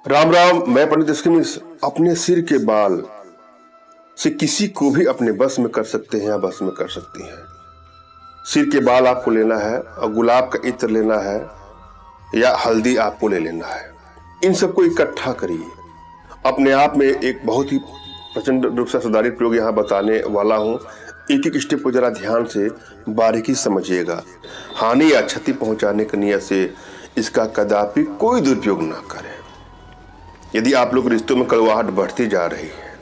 राम राम। मैं पंडित इसके अपने सिर के बाल से किसी को भी अपने बस में कर सकते हैं या बस में कर सकती हैं। सिर के बाल आपको लेना है और गुलाब का इत्र लेना है या हल्दी आपको ले लेना है। इन सबको इकट्ठा करिए। अपने आप में एक बहुत ही प्रचंड रूप से सुधारित प्रयोग यहाँ बताने वाला हूँ। एक एक स्टेप को जरा ध्यान से बारीकी समझिएगा। हानि या क्षति पहुंचाने की नियत से इसका कदापि कोई दुरुपयोग ना करें। यदि आप लोग रिश्तों में कड़वाहट बढ़ती जा रही है,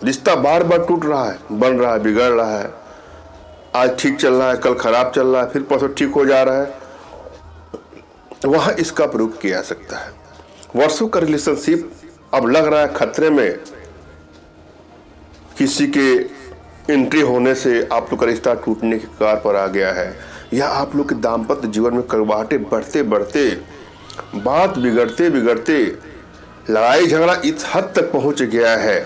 रिश्ता बार बार टूट रहा है, बन रहा है, बिगड़ रहा है, आज ठीक चल रहा है, कल खराब चल रहा है, फिर परसों ठीक हो जा रहा है, वहां इसका प्रयोग किया जा सकता है। वर्षों का रिलेशनशिप अब लग रहा है खतरे में, किसी के एंट्री होने से आप लोग का रिश्ता टूटने के कगार पर आ गया है, या आप लोग के दाम्पत्य जीवन में कड़वाहटें बढ़ते बढ़ते, बात बिगड़ते बिगड़ते लड़ाई झगड़ा इस हद तक पहुंच गया है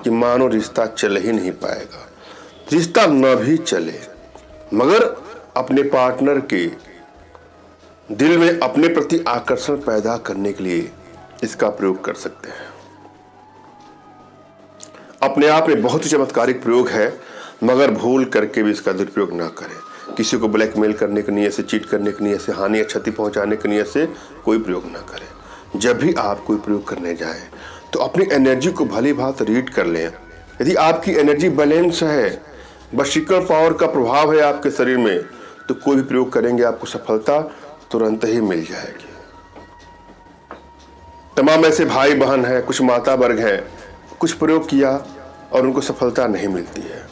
कि मानो रिश्ता चल ही नहीं पाएगा। रिश्ता न भी चले मगर अपने पार्टनर के दिल में अपने प्रति आकर्षण पैदा करने के लिए इसका प्रयोग कर सकते हैं। अपने आप में बहुत ही चमत्कारिक प्रयोग है, मगर भूल करके भी इसका दुरुपयोग ना करें। किसी को ब्लैकमेल करने की नियत से, चीट करने की नियत से, हानि या क्षति पहुंचाने की नियत से कोई प्रयोग ना करें। जब भी आप कोई प्रयोग करने जाएं तो अपनी एनर्जी को भली भांति रीड कर लें। यदि आपकी एनर्जी बैलेंस है, वशीकरण पावर का प्रभाव है आपके शरीर में, तो कोई भी प्रयोग करेंगे आपको सफलता तुरंत ही मिल जाएगी। तमाम ऐसे भाई बहन हैं, कुछ माता वर्ग हैं, कुछ प्रयोग किया और उनको सफलता नहीं मिलती है,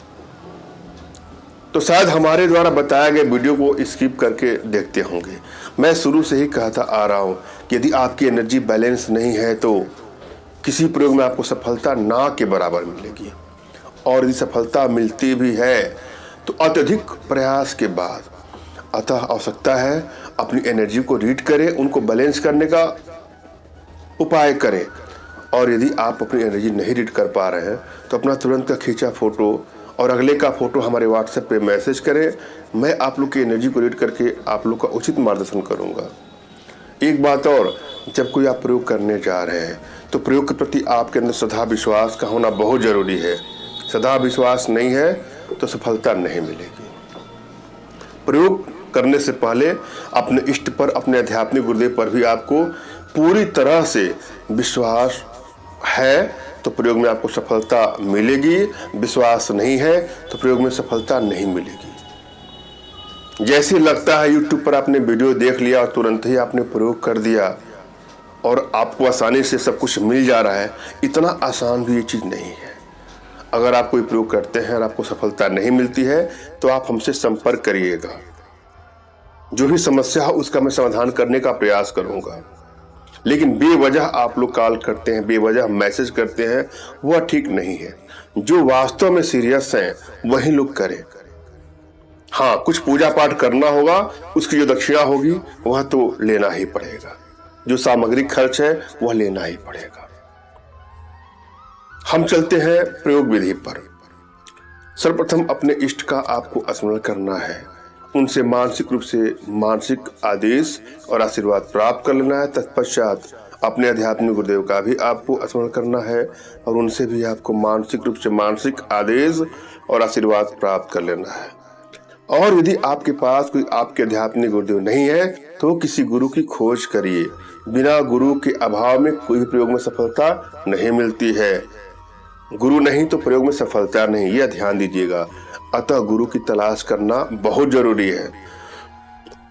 तो शायद हमारे द्वारा बताया गए वीडियो को स्किप करके देखते होंगे। मैं शुरू से ही कहता आ रहा हूं कि यदि आपकी एनर्जी बैलेंस नहीं है तो किसी प्रयोग में आपको सफलता ना के बराबर मिलेगी, और यदि सफलता मिलती भी है तो अत्यधिक प्रयास के बाद। अतः आवश्यकता है अपनी एनर्जी को रीड करें, उनको बैलेंस करने का उपाय करें। और यदि आप अपनी एनर्जी नहीं रीड कर पा रहे हैं तो अपना तुरंत का खींचा फोटो और अगले का फोटो हमारे व्हाट्सएप पे मैसेज करें। मैं आप लोग की एनर्जी को रीड करके आप लोग का उचित मार्गदर्शन करूंगा। एक बात और, जब कोई आप प्रयोग करने जा रहे हैं तो प्रयोग के प्रति आपके अंदर श्रद्धा विश्वास का होना बहुत जरूरी है। श्रद्धा विश्वास नहीं है तो सफलता नहीं मिलेगी। प्रयोग करने से पहले अपने इष्ट पर, अपने आध्यात्मिक गुरुदेव पर भी आपको पूरी तरह से विश्वास है तो प्रयोग में आपको सफलता मिलेगी। विश्वास नहीं है तो प्रयोग में सफलता नहीं मिलेगी। जैसे लगता है यूट्यूब पर आपने वीडियो देख लिया और तुरंत ही आपने प्रयोग कर दिया और आपको आसानी से सब कुछ मिल जा रहा है, इतना आसान भी ये चीज़ नहीं है। अगर आप कोई प्रयोग करते हैं और आपको सफलता नहीं मिलती है तो आप हमसे संपर्क करिएगा। जो भी समस्या हो उसका मैं समाधान करने का प्रयास करूंगा। लेकिन बेवजह आप लोग कॉल करते हैं, बेवजह मैसेज करते हैं, वह ठीक नहीं है। जो वास्तव में सीरियस हैं वही लोग करें। हाँ, कुछ पूजा पाठ करना होगा, उसकी जो दक्षिणा होगी वह तो लेना ही पड़ेगा। जो सामग्रिक खर्च है वह लेना ही पड़ेगा। हम चलते हैं प्रयोग विधि पर। सर्वप्रथम अपने इष्ट का आपको स्मरण करना है, उनसे मानसिक रूप से मानसिक आदेश और आशीर्वाद प्राप्त कर लेना है। तत्पश्चात अपने आध्यात्मिक गुरुदेव का भी आपको स्मरण करना है और उनसे भी आपको मानसिक रूप से मानसिक आदेश और आशीर्वाद प्राप्त कर लेना है। और यदि आपके पास कोई आपके आध्यात्मिक गुरुदेव नहीं है तो किसी गुरु की खोज करिए। बिना गुरु के अभाव में कोई भी प्रयोग में सफलता नहीं मिलती है। गुरु नहीं तो प्रयोग में सफलता नहीं, यह ध्यान दीजिएगा। अतः गुरु की तलाश करना बहुत जरूरी है।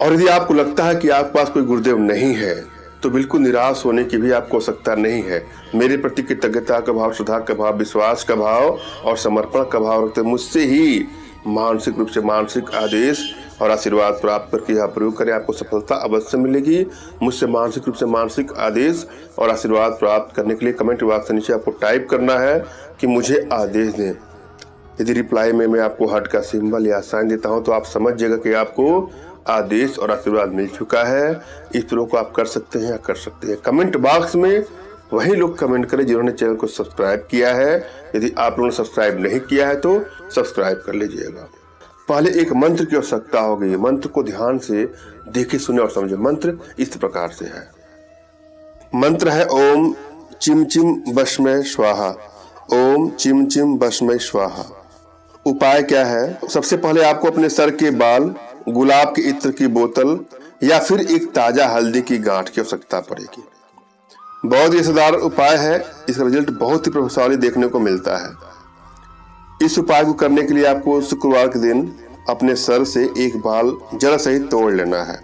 और यदि आपको लगता है कि आपके पास कोई गुरुदेव नहीं है तो बिल्कुल निराश होने की भी आपको आवश्यकता नहीं है। मेरे प्रति कृतज्ञता का भाव, श्रद्धा का भाव, विश्वास का भाव और समर्पण का भाव रखते मुझसे ही मानसिक रूप से मानसिक आदेश और आशीर्वाद प्राप्त करके यह प्रयोग करें, आपको सफलता अवश्य मिलेगी। मुझसे मानसिक रूप से मानसिक आदेश और आशीर्वाद प्राप्त करने के लिए कमेंट बॉक्स के नीचे आपको टाइप करना है कि मुझे आदेश दें। यदि रिप्लाई में मैं आपको हार्ट का सिंबल या साइन देता हूं तो आप समझ जाएगा कि आपको आदेश और आशीर्वाद मिल चुका है। इस प्रयोग को आप कर सकते हैं या कर सकते हैं। कमेंट बॉक्स में वही लोग कमेंट करें जिन्होंने चैनल को सब्सक्राइब किया है। यदि आप लोगों ने सब्सक्राइब नहीं किया है तो सब्सक्राइब कर लीजिएगा। पहले एक मंत्र की आवश्यकता होगी। मंत्र को ध्यान से देखे, सुने और समझे। मंत्र इस प्रकार से है। मंत्र है ओम चिम चिम भस्मै स्वाहा, ओम चिम चिम भस्मै स्वाहा। उपाय क्या है? सबसे पहले आपको अपने सर के बाल, गुलाब के इत्र की बोतल या फिर एक ताजा हल्दी की गांठ की आवश्यकता पड़ेगी। बहुत ही असरदार उपाय है, इसका रिजल्ट बहुत ही प्रभावशाली देखने को मिलता है। इस उपाय को करने के लिए आपको शुक्रवार के दिन अपने सर से एक बाल जड़ सहित तोड़ लेना है।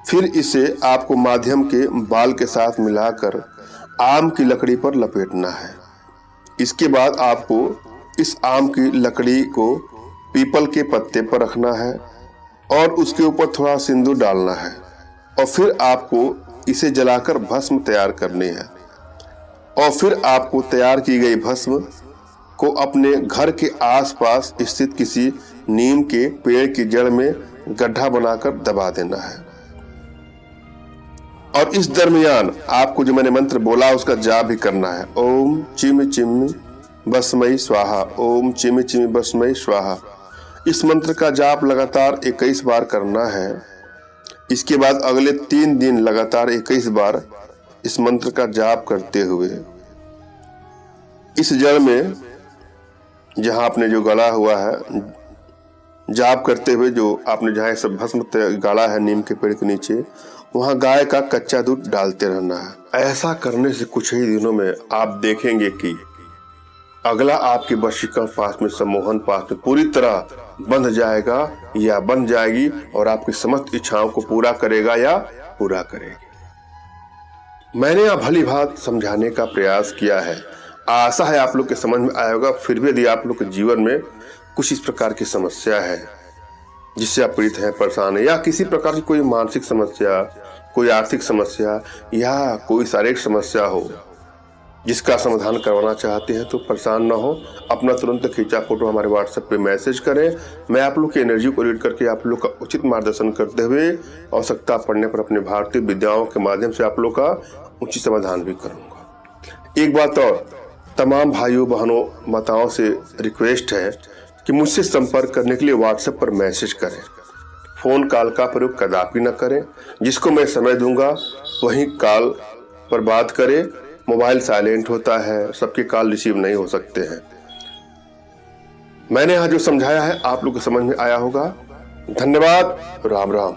फिर इसे आपको माध्यम के बाल के साथ मिलाकर आम की लकड़ी पर लपेटना है। इसके बाद आपको इस आम की लकड़ी को पीपल के पत्ते पर रखना है और उसके ऊपर थोड़ा सिंदूर डालना है और फिर आपको इसे जलाकर भस्म तैयार करनी है। और फिर आपको तैयार की गई भस्म को अपने घर के आसपास स्थित किसी नीम के पेड़ की जड़ में गड्ढा बनाकर दबा देना है। और इस दरमियान आपको जो मैंने मंत्र बोला उसका जाप भी करना है। ओम चिम चिम भस्मै स्वाहा, ओम चिम चिम भस्मै स्वाहा। इस मंत्र का जाप लगातार 21 बार करना है। इसके बाद अगले 3 दिन लगातार 21 बार इस मंत्र का जाप करते हुए इस जड़ में जहां आपने जो गड़ा हुआ है, जाप करते हुए जो आपने जहां सब भस्म गाड़ा है नीम के पेड़ के नीचे, वहां गाय का कच्चा दूध डालते रहना है। ऐसा करने से कुछ ही दिनों में आप देखेंगे कि अगला आपके वशीकरण पास में, सम्मोहन पास में पूरी तरह बंध जाएगा या बन जाएगी और आपकी समस्त इच्छाओं को पूरा करेगा या पूरा करेगी। मैंने यह भली भांत समझाने का प्रयास किया है। आशा है आप लोग के समझ में आया होगा। फिर भी यदि आप लोग के जीवन में कुछ इस प्रकार की समस्या है जिससे आप पीड़ित हैं, परेशान है, या किसी प्रकार की कोई मानसिक समस्या, कोई आर्थिक समस्या या कोई शारीरिक समस्या हो जिसका समाधान करवाना चाहते हैं, तो परेशान ना हो, अपना तुरंत खींचा फोटो हमारे व्हाट्सएप पे मैसेज करें। मैं आप लोग की एनर्जी को रीड करके आप लोग का उचित मार्गदर्शन करते हुए आवश्यकता पड़ने पर अपने भारतीय विद्याओं के माध्यम से आप लोग का उचित समाधान भी करूँगा। एक बात और, तमाम भाइयों बहनों माताओं से रिक्वेस्ट है कि मुझसे संपर्क करने के लिए व्हाट्सएप पर मैसेज करें। फ़ोन कॉल का प्रयोग कदापि न करें। जिसको मैं समय दूंगा वही कॉल पर बात करें। मोबाइल साइलेंट होता है, सबके कॉल रिसीव नहीं हो सकते हैं। मैंने यहाँ जो समझाया है आप लोग को समझ में आया होगा। धन्यवाद। राम राम।